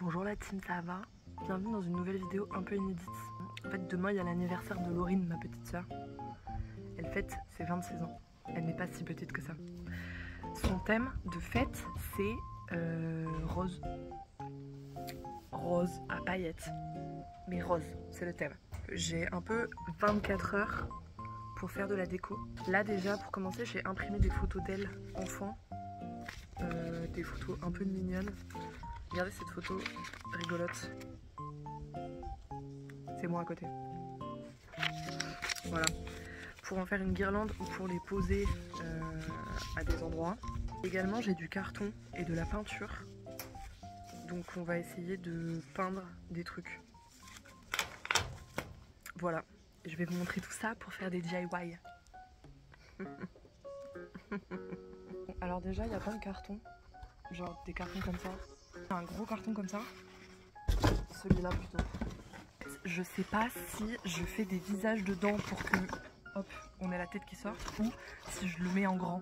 Bonjour la team, ça va? Bienvenue dans une nouvelle vidéo un peu inédite. En fait, demain il y a l'anniversaire de Laurine, ma petite soeur. Elle fête ses 26 ans. Elle n'est pas si petite que ça. Son thème de fête, c'est rose. Rose à paillettes. Mais rose, c'est le thème. J'ai un peu 24 heures pour faire de la déco. Là déjà, pour commencer, j'ai imprimé des photos d'elle enfant. Des photos un peu mignonnes. Regardez cette photo rigolote. C'est moi à côté. Voilà. Pour en faire une guirlande ou pour les poser à des endroits. Également, j'ai du carton et de la peinture. Donc on va essayer de peindre des trucs. Voilà. Je vais vous montrer tout ça pour faire des DIY. Alors déjà, il y a plein de cartons. Genre des cartons comme ça. Un gros carton comme ça. Celui-là plutôt. Je sais pas si je fais des visages dedans pour que, hop, on ait la tête qui sort, ou si je le mets en grand.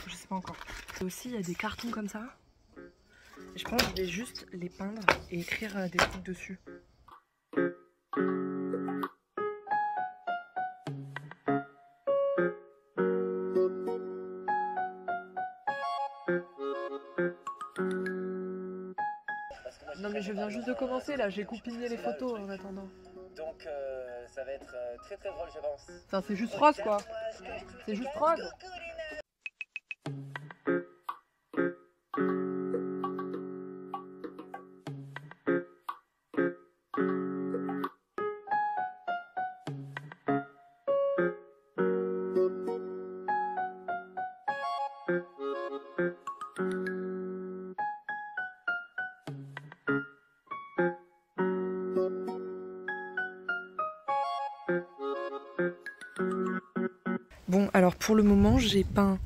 Je sais pas encore. Et aussi, il y a des cartons comme ça. Et je pense que je vais juste les peindre et écrire des trucs dessus. Non mais je viens juste de commencer là, j'ai coupiné les photos en attendant. Donc ça va être très très drôle je pense. Enfin c'est juste rose quoi. C'est juste rose. Bon, alors pour le moment, j'ai peint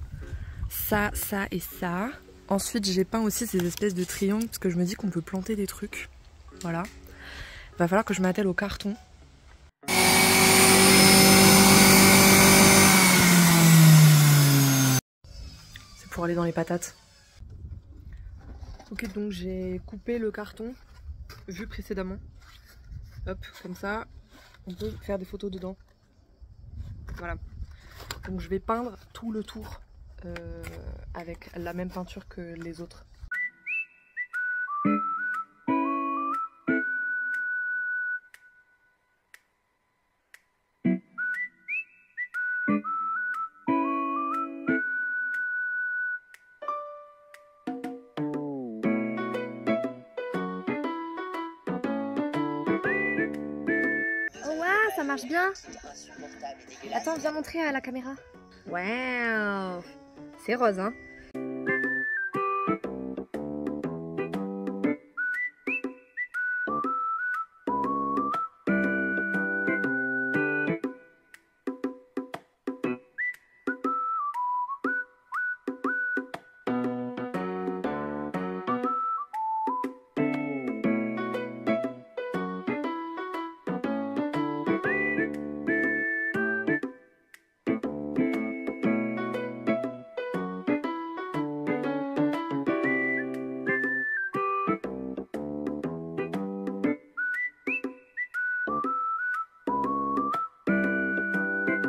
ça, ça et ça. Ensuite, j'ai peint aussi ces espèces de triangles parce que je me dis qu'on peut planter des trucs. Voilà. Va falloir que je m'attelle au carton. C'est pour aller dans les patates. Ok, donc j'ai coupé le carton, vu précédemment. Hop, comme ça, on peut faire des photos dedans. Voilà. Donc je vais peindre tout le tour avec la même peinture que les autres. Oh waouh, ça marche bien. Attends, viens montrer à la caméra. Waouh, c'est rose, hein.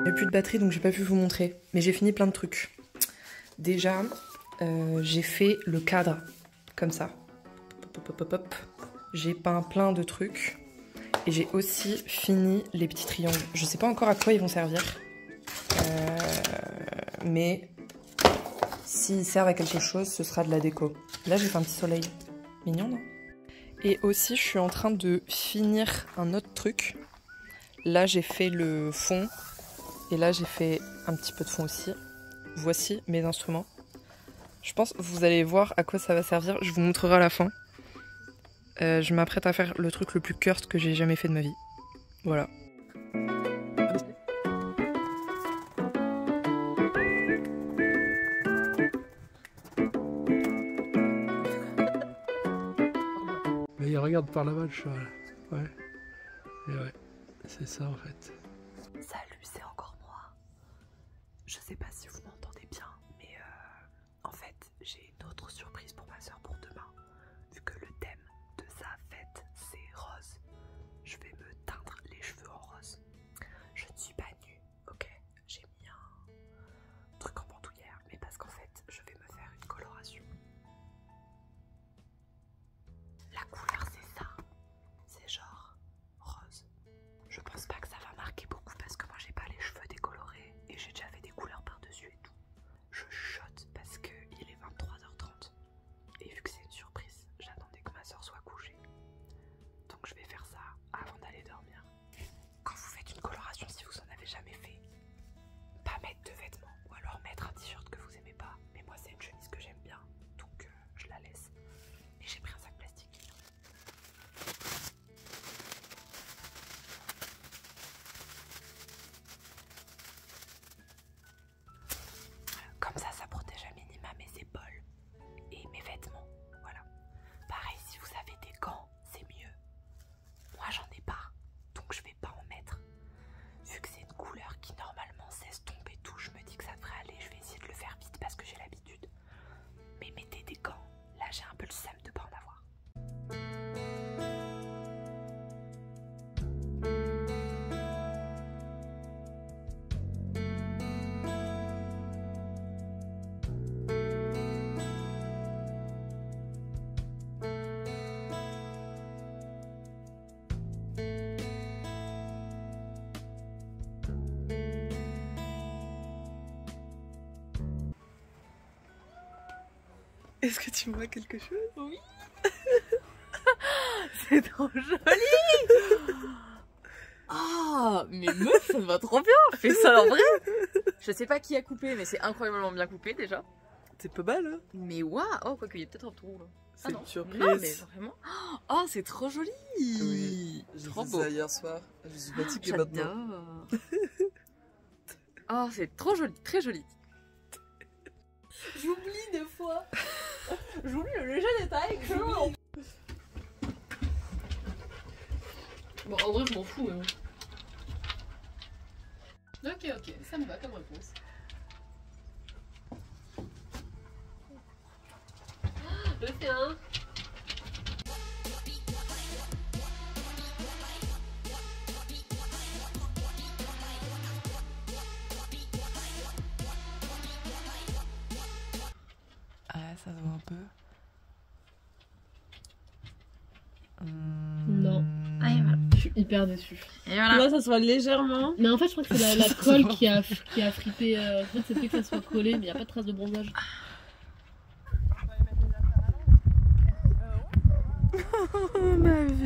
J'ai plus de batterie donc j'ai pas pu vous montrer, mais j'ai fini plein de trucs. Déjà, j'ai fait le cadre comme ça. Hop, hop, hop, hop. J'ai peint plein de trucs et j'ai aussi fini les petits triangles. Je sais pas encore à quoi ils vont servir, mais s'ils servent à quelque chose, ce sera de la déco. Là, j'ai fait un petit soleil. Mignon, non? Et aussi, je suis en train de finir un autre truc. Là, j'ai fait le fond. Et là, j'ai fait un petit peu de fond aussi. Voici mes instruments. Je pense que vous allez voir à quoi ça va servir. Je vous montrerai à la fin. Je m'apprête à faire le truc le plus cursed que j'ai jamais fait de ma vie. Voilà. Mais il regarde par là-bas le cheval. Ouais. Et ouais, c'est ça en fait. Salut, c'est encore moi. Je sais pas si vous m'entendez bien, mais en fait, j'ai une autre surprise pour ma soeur pour demain. Vu que le thème Est-ce que tu vois quelque chose? Oui. C'est trop joli. Ah, mais meuf, ça va trop bien. Fais ça en vrai. Je sais pas qui a coupé, mais c'est incroyablement bien coupé déjà. C'est pas mal, hein? Mais waouh. Oh, quoi qu'il y ait peut-être un trou là. C'est une surprise. Non, mais vraiment. Oh, c'est trop joli. Oui, j'ai trop fait beau. ça hier soir. Je suis fatiguée maintenant. J'adore. Oh, c'est trop joli, très joli. J'oublie des fois. J'oublie le léger détail que bon, en vrai, je m'en fous. Mais bon. Ok, ça me va comme réponse. Je fais un. Ah, ça se voit un peu. Non. Ah, et voilà. Je suis hyper déçue. Et voilà. Là, ça se voit légèrement. Mais en fait, je crois que c'est la colle qui a frippé. En fait, c'est fait que ça soit collé, mais il n'y a pas de trace de bronzage. Oh ma vie.